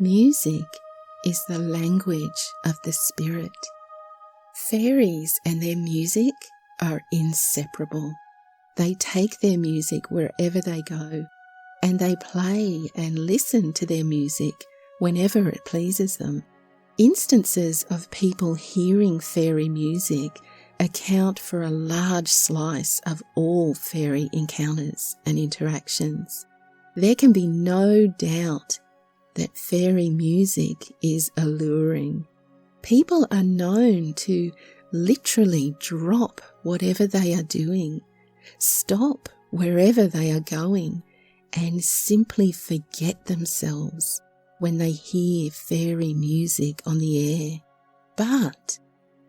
Music is the language of the spirit. Fairies and their music are inseparable. They take their music wherever they go, and they play and listen to their music whenever it pleases them. Instances of people hearing fairy music account for a large slice of all fairy encounters and interactions. There can be no doubt that fairy music is alluring. People are known to literally drop whatever they are doing, stop wherever they are going, and simply forget themselves when they hear fairy music on the air. But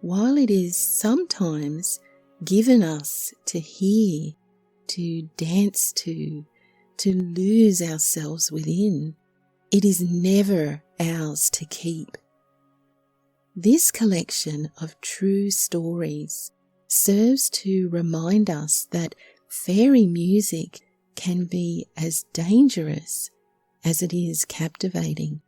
while it is sometimes given us to hear, to dance to lose ourselves within, it is never ours to keep. This collection of true stories serves to remind us that fairy music can be as dangerous as it is captivating.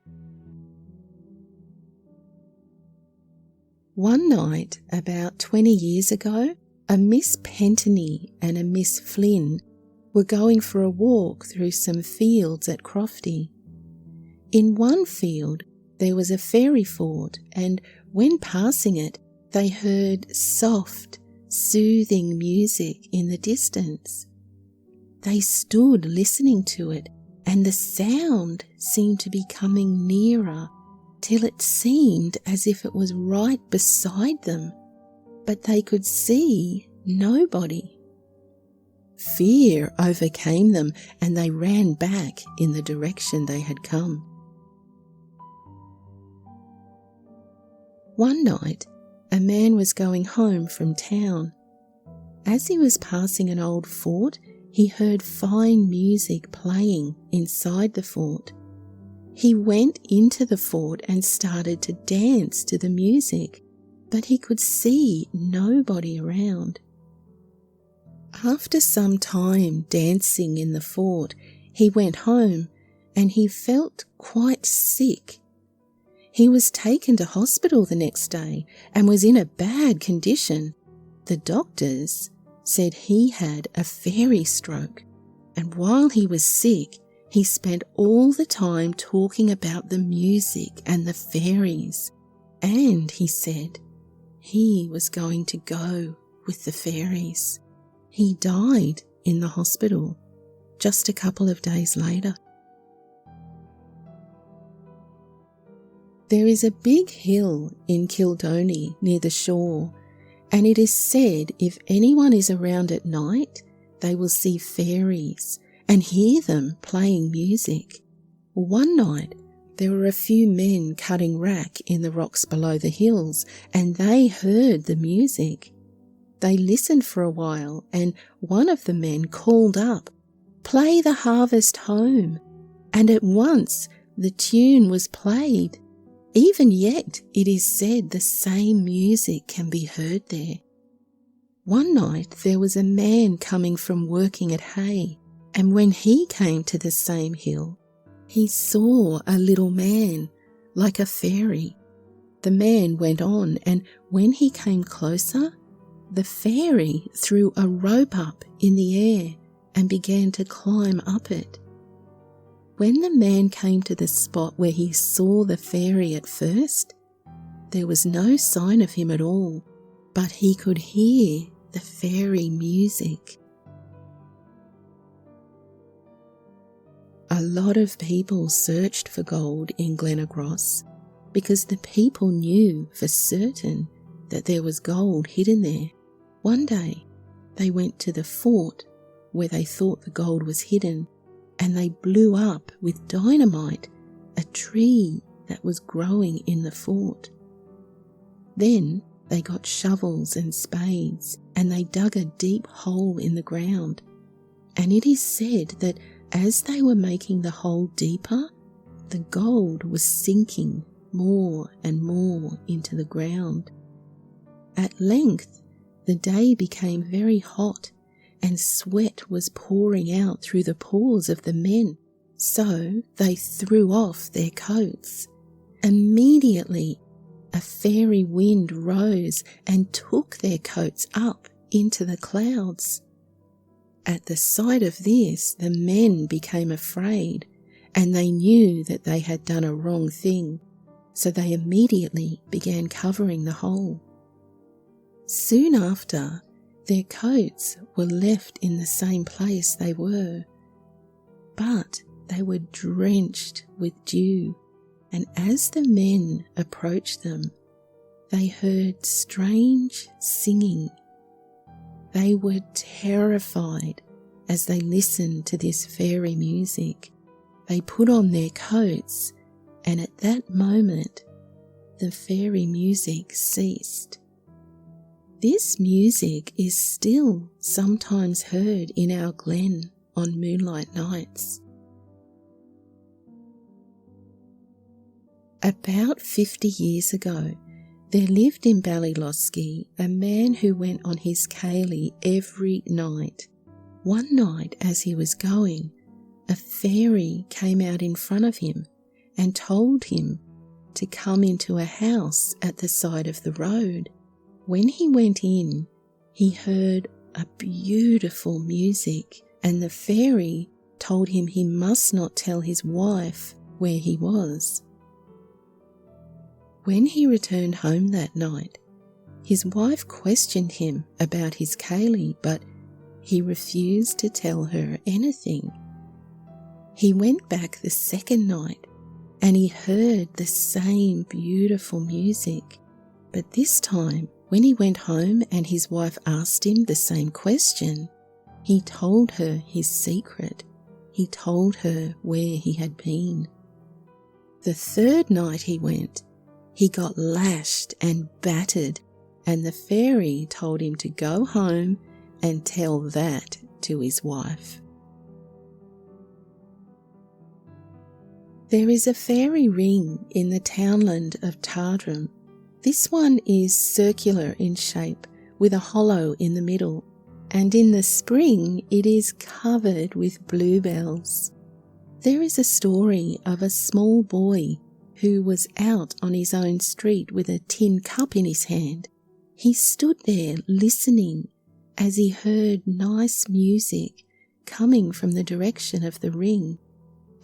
One night, about 20 years ago, a Miss Pentony and a Miss Flynn were going for a walk through some fields at Crofty. In one field there was a fairy fort, and when passing it they heard soft, soothing music in the distance. They stood listening to it, and the sound seemed to be coming nearer till it seemed as if it was right beside them, but they could see nobody. Fear overcame them, and they ran back in the direction they had come. One night, a man was going home from town. As he was passing an old fort, he heard fine music playing inside the fort. He went into the fort and started to dance to the music, but he could see nobody around. After some time dancing in the fort, he went home and he felt quite sick. He was taken to hospital the next day and was in a bad condition. The doctors said he had a fairy stroke, and while he was sick, he spent all the time talking about the music and the fairies, and he said he was going to go with the fairies. He died in the hospital just a couple of days later. There is a big hill in Kildoney near the shore, and it is said if anyone is around at night, they will see fairies and hear them playing music. One night, there were a few men cutting wrack in the rocks below the hills, and they heard the music. They listened for a while, and one of the men called up, "Play the Harvest Home," and at once the tune was played. Even yet, it is said the same music can be heard there. One night there was a man coming from working at hay, and when he came to the same hill, he saw a little man, like a fairy. The man went on, and when he came closer, the fairy threw a rope up in the air and began to climb up it. When the man came to the spot where he saw the fairy at first, there was no sign of him at all, but he could hear the fairy music. A lot of people searched for gold in Glenagross because the people knew for certain that there was gold hidden there. One day, they went to the fort where they thought the gold was hidden, and they blew up with dynamite a tree that was growing in the fort. Then they got shovels and spades, and they dug a deep hole in the ground. And it is said that as they were making the hole deeper, the gold was sinking more and more into the ground. At length, the day became very hot, and sweat was pouring out through the pores of the men, So they threw off their coats. Immediately, a fairy wind rose and took their coats up into the clouds. At the sight of this, the men became afraid, and they knew that they had done a wrong thing, so they immediately began covering the hole. Soon after, their coats were left in the same place they were, but they were drenched with dew, and as the men approached them, they heard strange singing. They were terrified as they listened to this fairy music. They put on their coats, and at that moment, the fairy music ceased. This music is still sometimes heard in our glen on moonlight nights. About 50 years ago, there lived in Ballylosky a man who went on his ceilidh every night. One night as he was going, a fairy came out in front of him and told him to come into a house at the side of the road. When he went in, he heard a beautiful music, and the fairy told him he must not tell his wife where he was. When he returned home that night, his wife questioned him about his ceilidh, but he refused to tell her anything. He went back the second night and he heard the same beautiful music, but this time when he went home and his wife asked him the same question, he told her his secret. He told her where he had been. The third night he went, he got lashed and battered, and the fairy told him to go home and tell that to his wife. There is a fairy ring in the townland of Tardrum. This one is circular in shape with a hollow in the middle, and in the spring it is covered with bluebells. There is a story of a small boy who was out on his own street with a tin cup in his hand. He stood there listening as he heard nice music coming from the direction of the ring,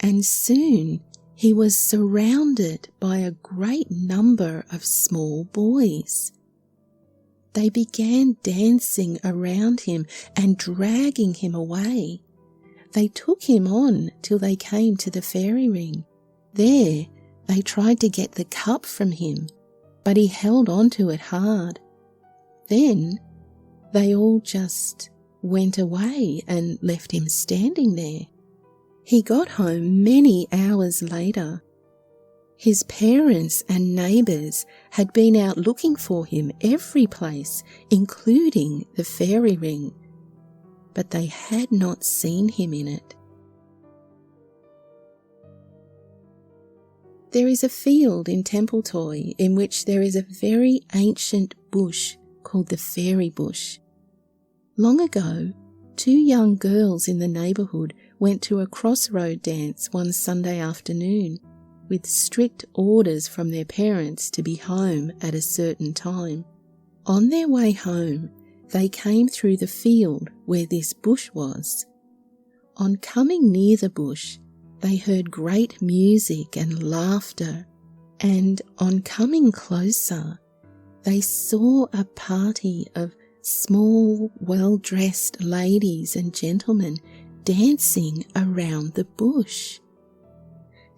and soon he was surrounded by a great number of small boys. They began dancing around him and dragging him away. They took him on till they came to the fairy ring. There they tried to get the cup from him, but he held on to it hard. Then they all just went away and left him standing there. He got home many hours later. His parents and neighbours had been out looking for him every place, including the fairy ring, but they had not seen him in it. There is a field in Templetoy in which there is a very ancient bush called the Fairy Bush. Long ago, 2 young girls in the neighbourhood went to a crossroad dance one Sunday afternoon with strict orders from their parents to be home at a certain time. On their way home, they came through the field where this bush was. On coming near the bush, they heard great music and laughter, and on coming closer, they saw a party of small, well-dressed ladies and gentlemen dancing around the bush.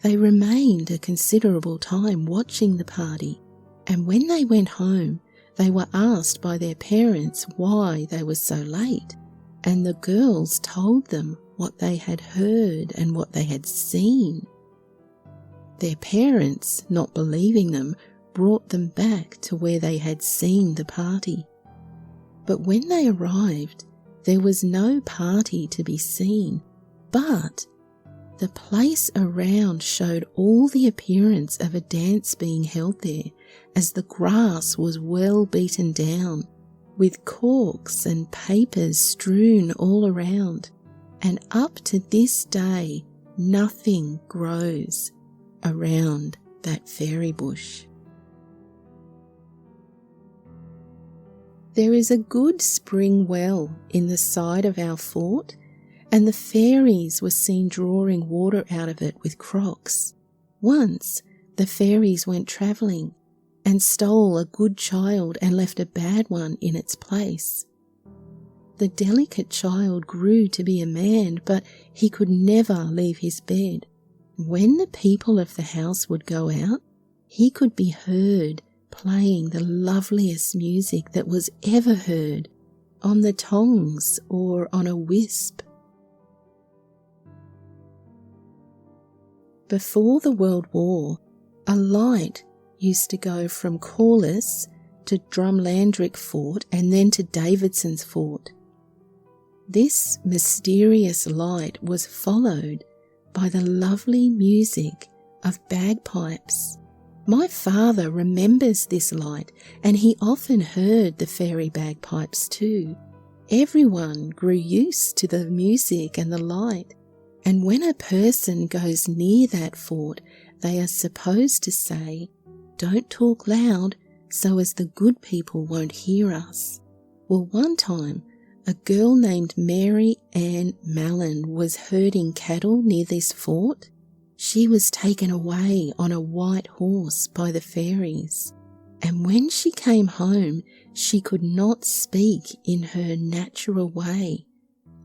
They remained a considerable time watching the party, and when they went home, they were asked by their parents why they were so late, and the girls told them what they had heard and what they had seen. Their parents, not believing them, brought them back to where they had seen the party. But when they arrived, there was no party to be seen, but the place around showed all the appearance of a dance being held there, as the grass was well beaten down, with corks and papers strewn all around, and up to this day nothing grows around that fairy bush. There is a good spring well in the side of our fort, and the fairies were seen drawing water out of it with crocks. Once the fairies went travelling and stole a good child and left a bad one in its place. The delicate child grew to be a man, but he could never leave his bed. When the people of the house would go out, he could be heard playing the loveliest music that was ever heard on the tongs or on a wisp. Before the World War, a light used to go from Corliss to Drumlandrick Fort and then to Davidson's Fort. This mysterious light was followed by the lovely music of bagpipes. My father remembers this light, and he often heard the fairy bagpipes too. Everyone grew used to the music and the light, and when a person goes near that fort, they are supposed to say, "Don't talk loud so as the good people won't hear us." Well, one time, a girl named Mary Ann Mallon was herding cattle near this fort. She was taken away on a white horse by the fairies, and when she came home, she could not speak in her natural way,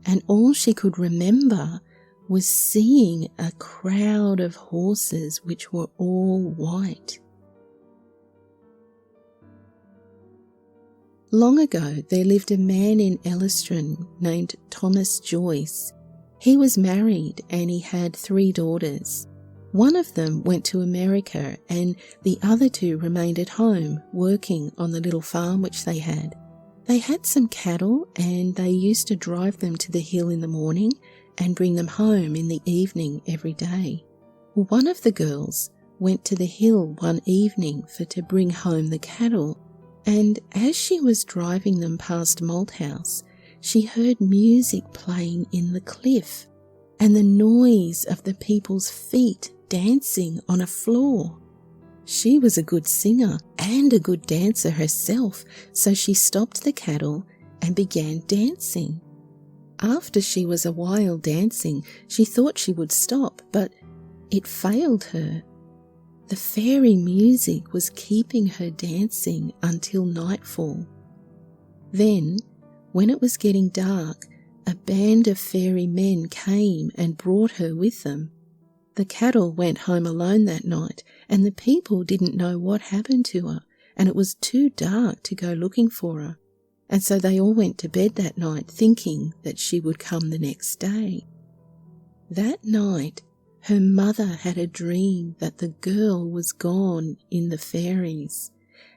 and all she could remember was seeing a crowd of horses which were all white. Long ago, there lived a man in Elliston named Thomas Joyce. He was married and he had 3 daughters. One of them went to America and the other 2 remained at home working on the little farm which they had. They had some cattle and they used to drive them to the hill in the morning and bring them home in the evening every day. Well, one of the girls went to the hill one evening to bring home the cattle, and as she was driving them past Malthouse, she heard music playing in the cliff and the noise of the people's feet dancing on a floor. She was a good singer and a good dancer herself, so she stopped the cattle and began dancing. After she was a while dancing, she thought she would stop, but it failed her. The fairy music was keeping her dancing until nightfall. Then, when it was getting dark, a band of fairy men came and brought her with them. The cattle went home alone that night, and the people didn't know what happened to her, and it was too dark to go looking for her, and so they all went to bed that night thinking that she would come the next day. That night, her mother had a dream that the girl was gone in the fairies,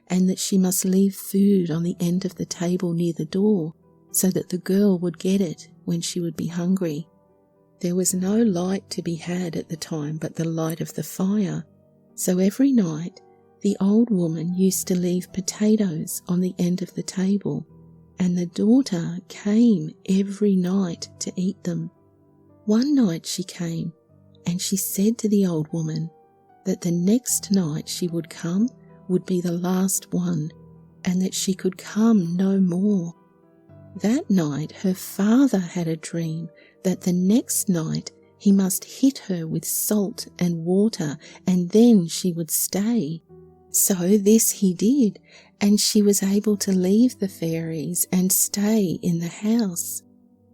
and that she must leave food on the end of the table near the door, so that the girl would get it when she would be hungry. There was no light to be had at the time but the light of the fire, so every night the old woman used to leave potatoes on the end of the table, and the daughter came every night to eat them. One night she came, and she said to the old woman that the next night she would come would be the last one, and that she could come no more. That night her father had a dream that the next night he must hit her with salt and water, and then she would stay. So this he did, and she was able to leave the fairies and stay in the house.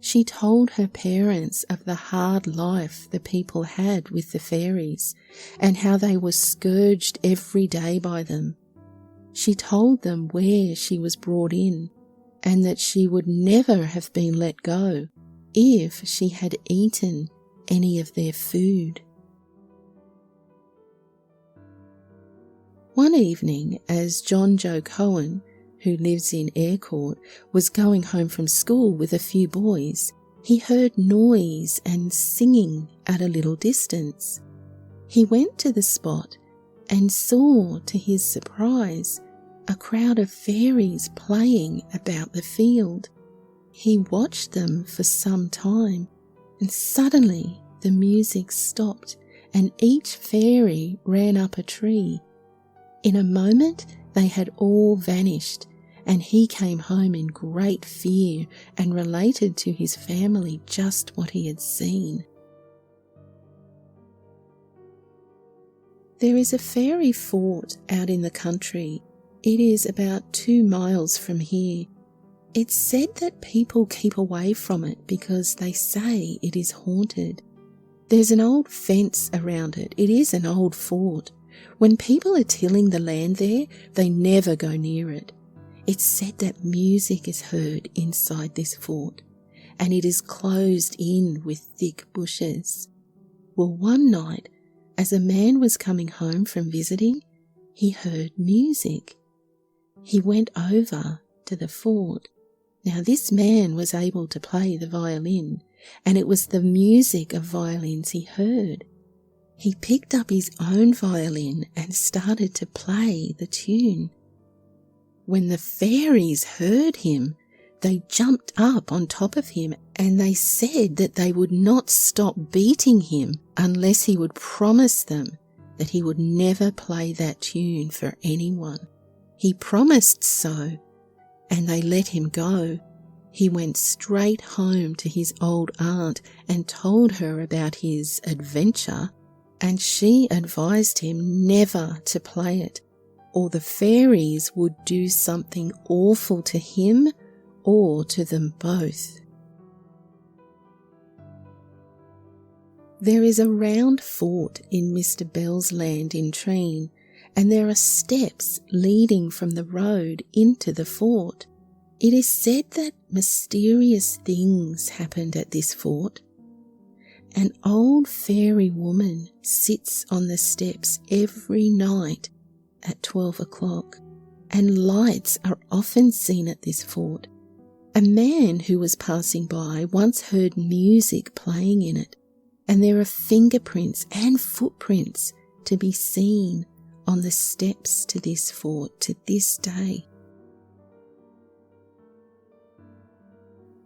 She told her parents of the hard life the people had with the fairies, and how they were scourged every day by them. She told them where she was brought in, and that she would never have been let go if she had eaten any of their food. One evening, as John Joe Cohen, who lives in Aircourt, was going home from school with a few boys, he heard noise and singing at a little distance. He went to the spot and saw, to his surprise, a crowd of fairies playing about the field. He watched them for some time, and suddenly the music stopped and each fairy ran up a tree. In a moment they had all vanished, and he came home in great fear and related to his family just what he had seen. There is a fairy fort out in the country. It is about 2 miles from here. It's said that people keep away from it because they say it is haunted. There's an old fence around it. It is an old fort. When people are tilling the land there, they never go near it. It's said that music is heard inside this fort, and it is closed in with thick bushes. Well, one night, as a man was coming home from visiting, he heard music. He went over to the fort. Now, this man was able to play the violin, and it was the music of violins he heard. He picked up his own violin and started to play the tune. When the fairies heard him, they jumped up on top of him, and they said that they would not stop beating him unless he would promise them that he would never play that tune for anyone. He promised so, and they let him go. He went straight home to his old aunt and told her about his adventure, and she advised him never to play it, or the fairies would do something awful to him or to them both. There is a round fort in Mr. Bell's land in Treen, and there are steps leading from the road into the fort. It is said that mysterious things happened at this fort. An old fairy woman sits on the steps every night at 12 o'clock, and lights are often seen at this fort. A man who was passing by once heard music playing in it, and there are fingerprints and footprints to be seen on the steps to this fort to this day.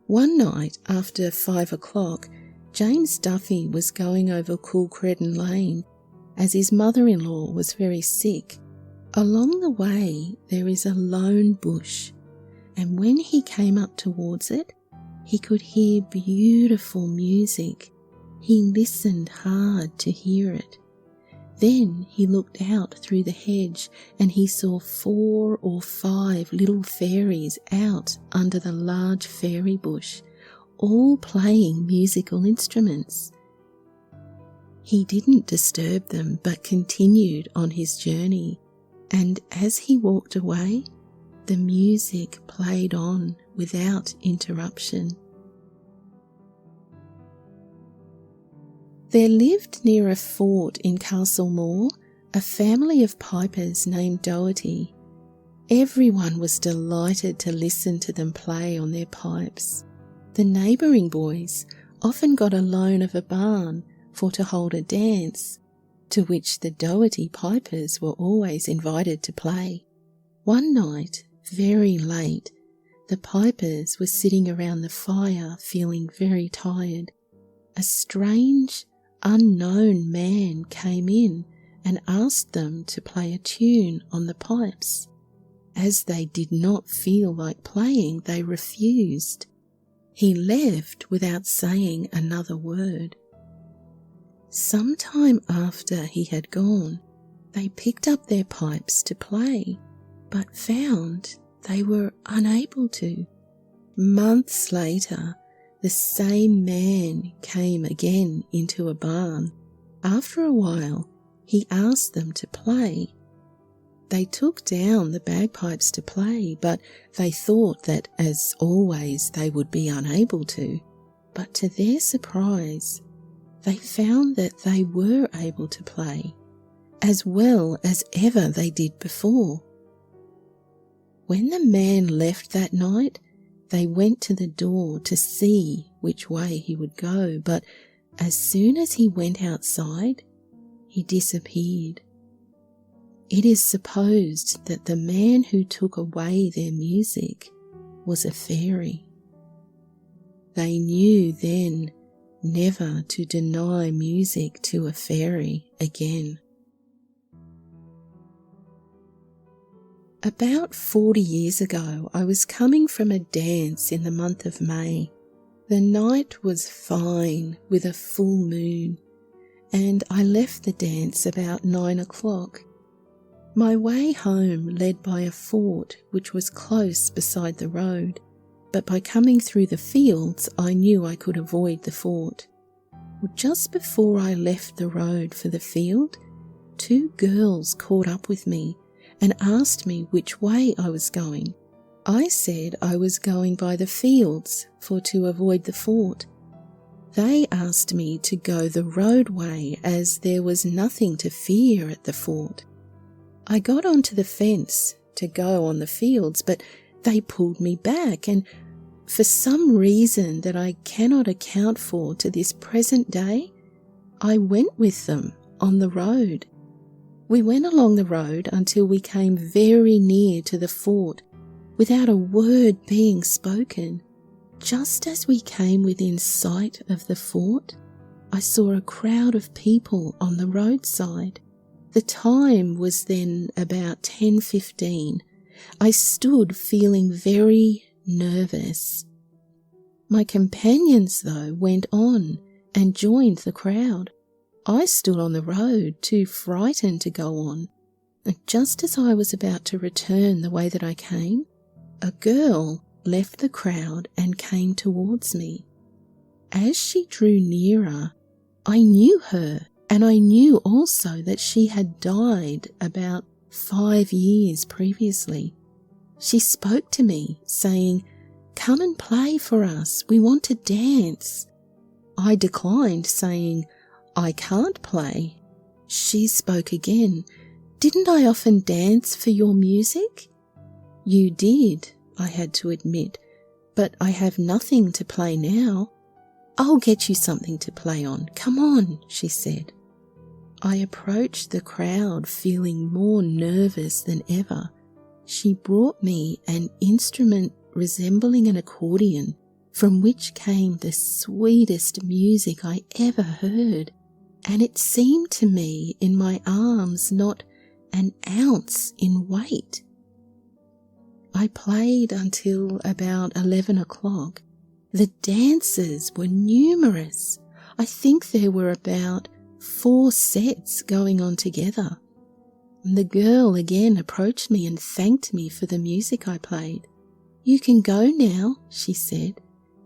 One night after 5 o'clock, James Duffy was going over Coolcredden Lane as his mother-in-law was very sick. Along the way there is a lone bush, and when he came up towards it, he could hear beautiful music. He listened hard to hear it. Then he looked out through the hedge and he saw 4 or 5 little fairies out under the large fairy bush, all playing musical instruments. He didn't disturb them but continued on his journey, and as he walked away, the music played on without interruption. There lived near a fort in Castlemore a family of pipers named Doherty. Everyone was delighted to listen to them play on their pipes. The neighbouring boys often got a loan of a barn for to hold a dance, to which the Doherty pipers were always invited to play. One night, very late, the pipers were sitting around the fire feeling very tired. A strange, unknown man came in and asked them to play a tune on the pipes. As they did not feel like playing, they refused. He left without saying another word. Some time after he had gone, they picked up their pipes to play, but found they were unable to. Months later, the same man came again into a barn. After a while, he asked them to play. They took down the bagpipes to play, but they thought that, as always, they would be unable to. But to their surprise, they found that they were able to play, as well as ever they did before. When the man left that night, they went to the door to see which way he would go, but as soon as he went outside, he disappeared. It is supposed that the man who took away their music was a fairy. They knew then never to deny music to a fairy again. About 40 years ago, I was coming from a dance in the month of May. The night was fine with a full moon, and I left the dance about 9 o'clock. My way home led by a fort which was close beside the road, but by coming through the fields I knew I could avoid the fort. Just before I left the road for the field, 2 girls caught up with me and asked me which way I was going. I said I was going by the fields for to avoid the fort. They asked me to go the roadway as there was nothing to fear at the fort. I got onto the fence to go on the fields, but they pulled me back, and for some reason that I cannot account for to this present day, I went with them on the road. We went along the road until we came very near to the fort, without a word being spoken. Just as we came within sight of the fort, I saw a crowd of people on the roadside. The time was then about 10:15. I stood feeling very nervous. My companions, though, went on and joined the crowd. I stood on the road, too frightened to go on, and just as I was about to return the way that I came, a girl left the crowd and came towards me. As she drew nearer, I knew her, and I knew also that she had died about 5 years previously. She spoke to me, saying, "Come and play for us, we want to dance." I declined, saying, "I can't play." She spoke again. "Didn't I often dance for your music?" "You did," I had to admit, "but I have nothing to play now." "I'll get you something to play on. Come on," she said. I approached the crowd feeling more nervous than ever. She brought me an instrument resembling an accordion, from which came the sweetest music I ever heard, and it seemed to me in my arms not an ounce in weight. I played until about 11 o'clock. The dancers were numerous. I think there were about 4 sets going on together. The girl again approached me and thanked me for the music I played. "You can go now," she said,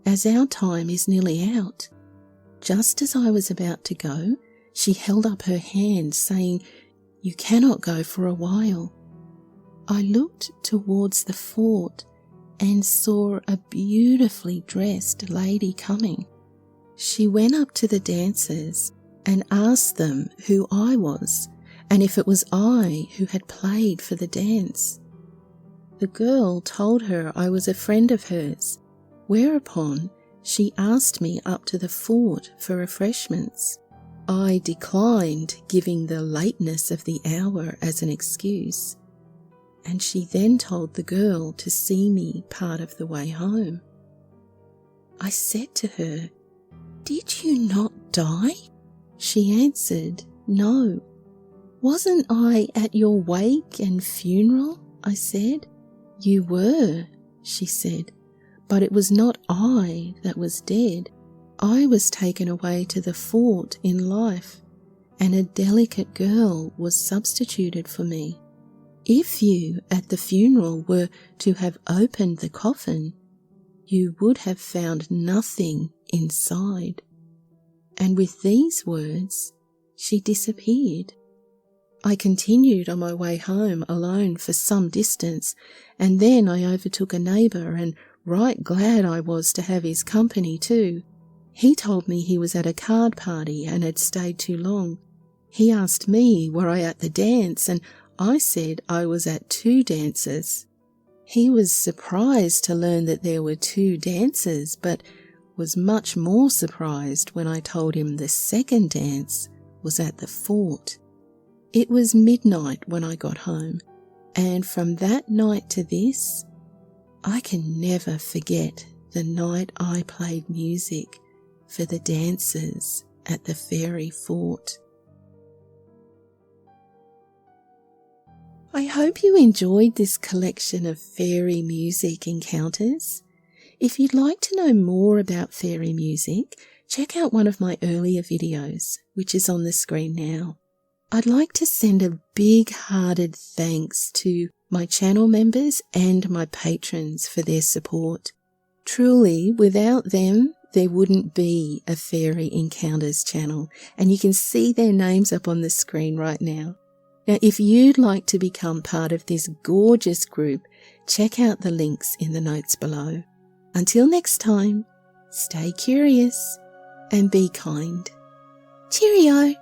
"as our time is nearly out." Just as I was about to go, she held up her hand, saying, "You cannot go for a while." I looked towards the fort and saw a beautifully dressed lady coming. She went up to the dancers and asked them who I was, and if it was I who had played for the dance. The girl told her I was a friend of hers, whereupon she asked me up to the fort for refreshments. I declined, giving the lateness of the hour as an excuse, and she then told the girl to see me part of the way home. I said to her, "Did you not die?" She answered, "No." "Wasn't I at your wake and funeral?" I said. "You were," she said, "but it was not I that was dead. I was taken away to the fort in life, and a delicate girl was substituted for me. If you, at the funeral, were to have opened the coffin, you would have found nothing inside." And with these words, she disappeared. I continued on my way home alone for some distance, and then I overtook a neighbour, and right glad I was to have his company too. He told me he was at a card party and had stayed too long. He asked me were I at the dance, and I said I was at 2 dances. He was surprised to learn that there were 2 dances, but was much more surprised when I told him the second dance was at the fort. It was midnight when I got home, and from that night to this, I can never forget the night I played music for the dancers at the fairy fort. I hope you enjoyed this collection of fairy music encounters. If you'd like to know more about fairy music, check out one of my earlier videos, which is on the screen now. I'd like to send a big-hearted thanks to my channel members and my patrons for their support. Truly, without them, there wouldn't be a Fairy Encounters channel, and you can see their names up on the screen right now. Now, if you'd like to become part of this gorgeous group, check out the links in the notes below. Until next time, stay curious and be kind. Cheerio!